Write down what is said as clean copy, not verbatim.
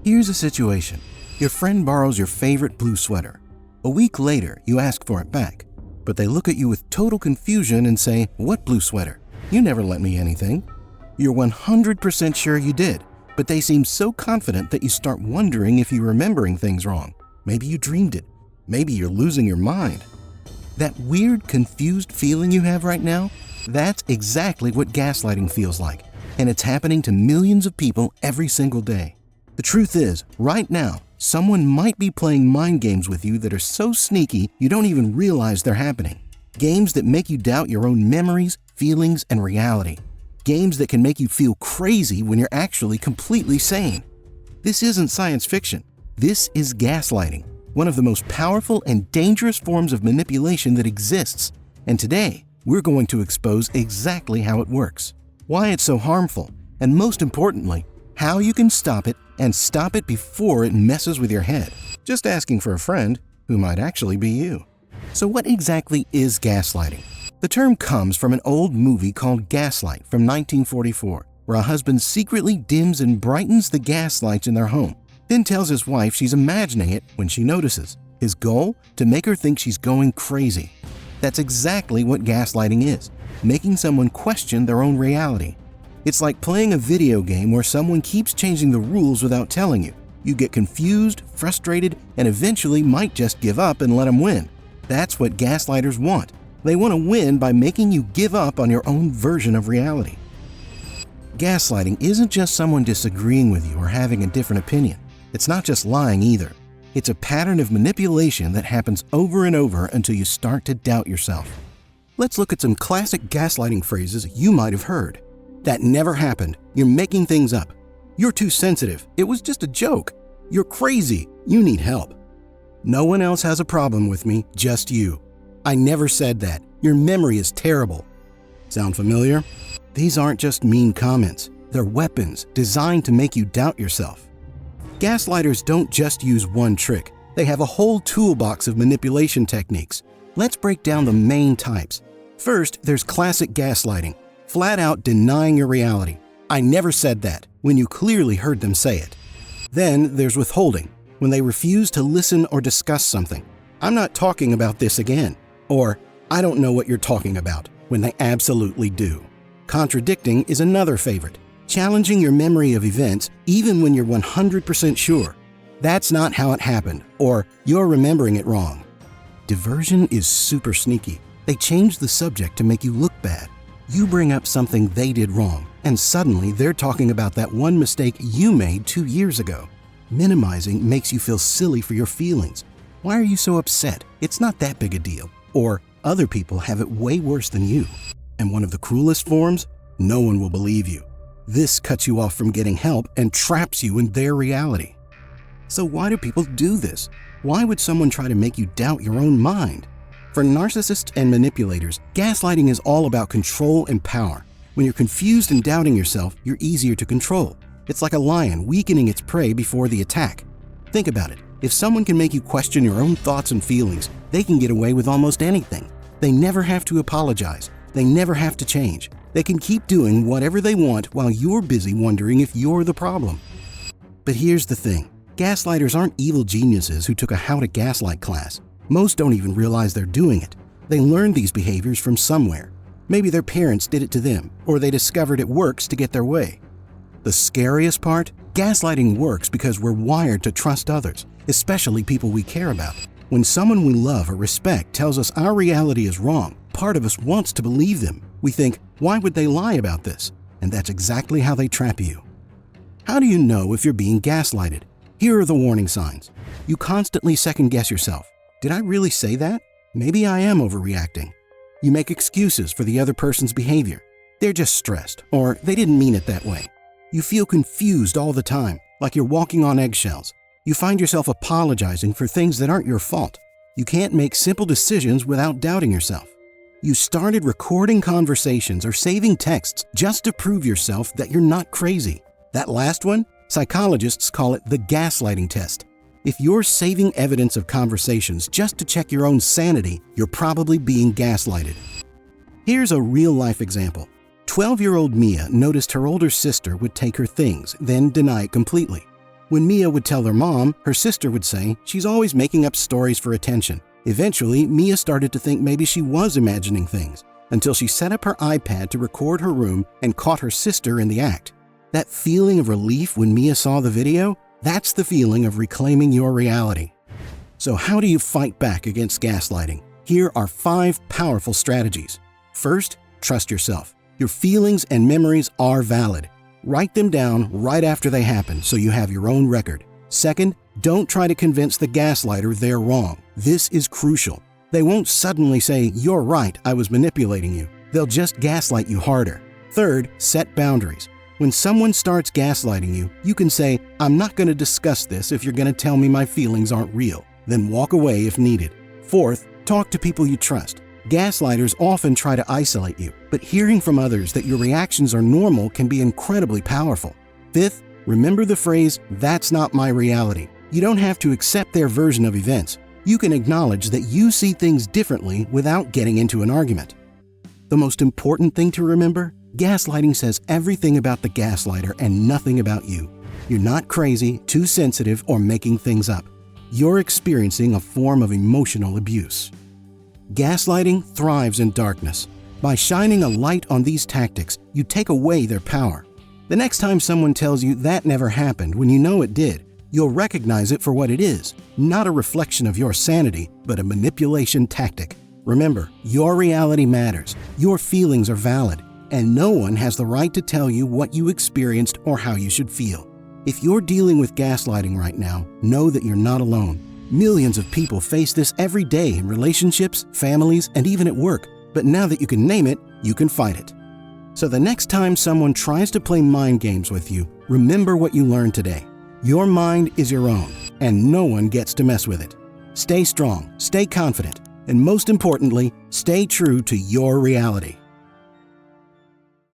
Here's a situation. Your friend borrows your favorite blue sweater. A week later, you ask for it back, but they look at you with total confusion and say, "What blue sweater? You never lent me anything." You're 100% sure you did, but they seem so confident that you start wondering if you're remembering things wrong. Maybe you dreamed it. Maybe you're losing your mind. That weird, confused feeling you have right now, that's exactly what gaslighting feels like, and it's happening to millions of people every single day. The truth is, right now, someone might be playing mind games with you that are so sneaky you don't even realize they're happening. Games that make you doubt your own memories, feelings, and reality. Games that can make you feel crazy when you're actually completely sane. This isn't science fiction. This is gaslighting, one of the most powerful and dangerous forms of manipulation that exists. And today, we're going to expose exactly how it works, why it's so harmful, and most importantly, how you can stop it and stop it before it messes with your head. Just asking for a friend who might actually be you. So what exactly is gaslighting? The term comes from an old movie called Gaslight from 1944, where a husband secretly dims and brightens the gas lights in their home, then tells his wife she's imagining it when she notices. His goal? To make her think she's going crazy. That's exactly what gaslighting is, making someone question their own reality. It's like playing a video game where someone keeps changing the rules without telling you. You get confused, frustrated, and eventually might just give up and let them win. That's what gaslighters want. They want to win by making you give up on your own version of reality. Gaslighting isn't just someone disagreeing with you or having a different opinion. It's not just lying either. It's a pattern of manipulation that happens over and over until you start to doubt yourself. Let's look at some classic gaslighting phrases you might have heard. "That never happened. You're making things up. You're too sensitive. It was just a joke. You're crazy. You need help. No one else has a problem with me, just you. I never said that. Your memory is terrible." Sound familiar? These aren't just mean comments. They're weapons designed to make you doubt yourself. Gaslighters don't just use one trick. They have a whole toolbox of manipulation techniques. Let's break down the main types. First, there's classic gaslighting. Flat out denying your reality. "I never said that," when you clearly heard them say it. Then there's withholding, when they refuse to listen or discuss something. "I'm not talking about this again." Or, "I don't know what you're talking about," when they absolutely do. Contradicting is another favorite. Challenging your memory of events even when you're 100% sure. "That's not how it happened," or "You're remembering it wrong." Diversion is super sneaky. They change the subject to make you look bad. You bring up something they did wrong, and suddenly they're talking about that one mistake you made 2 years ago. Minimizing makes you feel silly for your feelings. "Why are you so upset? It's not that big a deal." Or, "Other people have it way worse than you." And one of the cruelest forms? No one will believe you. This cuts you off from getting help and traps you in their reality. So why do people do this? Why would someone try to make you doubt your own mind? For narcissists and manipulators, gaslighting is all about control and power. When you're confused and doubting yourself, you're easier to control. It's like a lion weakening its prey before the attack. Think about it. If someone can make you question your own thoughts and feelings, they can get away with almost anything. They never have to apologize. They never have to change. They can keep doing whatever they want while you're busy wondering if you're the problem. But here's the thing. Gaslighters aren't evil geniuses who took a How to Gaslight class. Most don't even realize they're doing it. They learned these behaviors from somewhere. Maybe their parents did it to them, or they discovered it works to get their way. The scariest part? Gaslighting works because we're wired to trust others, especially people we care about. When someone we love or respect tells us our reality is wrong, part of us wants to believe them. We think, why would they lie about this? And that's exactly how they trap you. How do you know if you're being gaslighted? Here are the warning signs. You constantly second-guess yourself. Did I really say that? Maybe I am overreacting. You make excuses for the other person's behavior. They're just stressed, or they didn't mean it that way. You feel confused all the time, like you're walking on eggshells. You find yourself apologizing for things that aren't your fault. You can't make simple decisions without doubting yourself. You started recording conversations or saving texts just to prove yourself that you're not crazy. That last one, psychologists call it the gaslighting test. If you're saving evidence of conversations just to check your own sanity, you're probably being gaslighted. Here's a real-life example. 12-year-old Mia noticed her older sister would take her things, then deny it completely. When Mia would tell her mom, her sister would say she's always making up stories for attention. Eventually, Mia started to think maybe she was imagining things, until she set up her iPad to record her room and caught her sister in the act. That feeling of relief when Mia saw the video, that's the feeling of reclaiming your reality. So how do you fight back against gaslighting? Here are 5 powerful strategies. First, trust yourself. Your feelings and memories are valid. Write them down right after they happen so you have your own record. Second, don't try to convince the gaslighter they're wrong. This is crucial. They won't suddenly say, "You're right, I was manipulating you." They'll just gaslight you harder. Third, set boundaries. When someone starts gaslighting you, you can say, "I'm not going to discuss this if you're going to tell me my feelings aren't real." Then walk away if needed. Fourth, talk to people you trust. Gaslighters often try to isolate you, but hearing from others that your reactions are normal can be incredibly powerful. Fifth, remember the phrase, "That's not my reality." You don't have to accept their version of events. You can acknowledge that you see things differently without getting into an argument. The most important thing to remember, gaslighting says everything about the gaslighter and nothing about you. You're not crazy, too sensitive, or making things up. You're experiencing a form of emotional abuse. Gaslighting thrives in darkness. By shining a light on these tactics, you take away their power. The next time someone tells you that never happened when you know it did, you'll recognize it for what it is, not a reflection of your sanity, but a manipulation tactic. Remember, your reality matters, your feelings are valid, and no one has the right to tell you what you experienced or how you should feel. If you're dealing with gaslighting right now, know that you're not alone. Millions of people face this every day in relationships, families, and even at work. But now that you can name it, you can fight it. So the next time someone tries to play mind games with you, remember what you learned today. Your mind is your own, and no one gets to mess with it. Stay strong, stay confident, and most importantly, stay true to your reality.